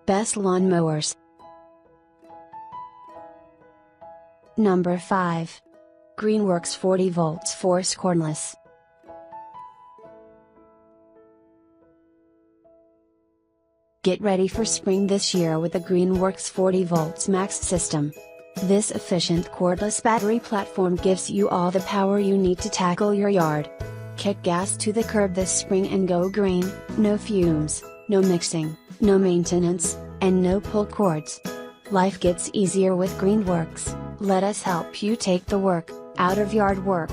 Best lawn mowers. Number 5. GreenWorks 40 volts force cordless. Get ready for spring this year with the GreenWorks 40 volts GMAX system. This efficient cordless battery platform gives you all the power you need to tackle your yard. Kick gas to the curb this spring and go green, no fumes, no mixing, no maintenance, and no pull cords. Life gets easier with GreenWorks. Let us help you take the work out of yard work.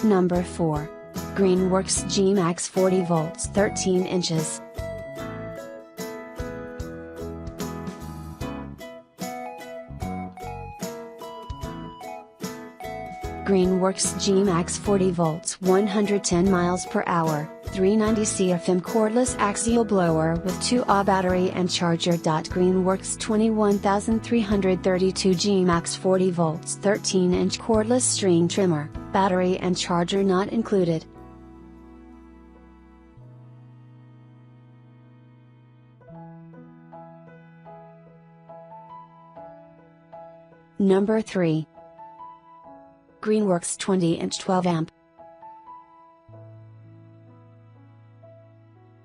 Number 4. GreenWorks GMAX 40 volts 13 inches. GreenWorks GMAX 40 volts 110 miles per hour, 390 CFM cordless axial blower with 2Ah battery and charger. GreenWorks 21332 GMAX 40 volts 13-inch cordless string trimmer, battery and charger not included. Number 3. GreenWorks 20-inch 12-amp.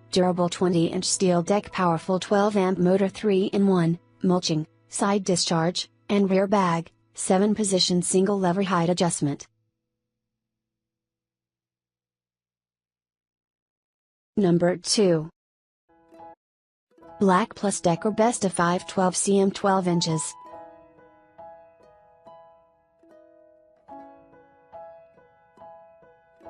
Durable 20-inch steel deck powerful 12-amp motor 3-in-1, mulching, side discharge, and rear bag, 7-position single lever height adjustment. Number 2. BLACKDECKER Best of 5 12 cm 12 inches.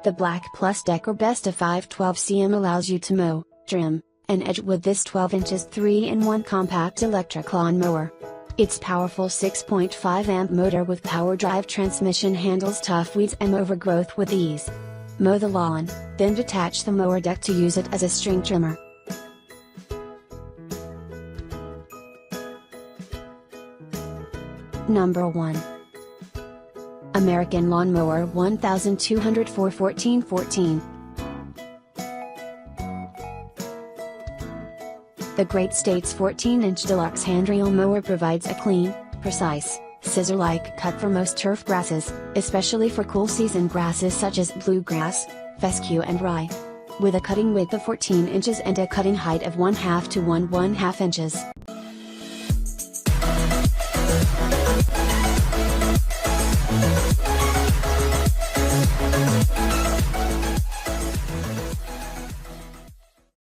The BLACKDECKER Best of 5 12 cm allows you to mow, trim, and edge with this 12 inches 3-in-1 compact electric lawn mower. Its powerful 6.5 amp motor with power drive transmission handles tough weeds and overgrowth with ease. Mow the lawn, then detach the mower deck to use it as a string trimmer. Number 1. American Lawnmower 1204 1414. The Great States 14-inch deluxe hand-reel mower provides a clean, precise, scissor-like cut for most turf grasses, especially for cool season grasses such as bluegrass, fescue and rye. With a cutting width of 14 inches and a cutting height of 1/2 to 1/1/2 inches,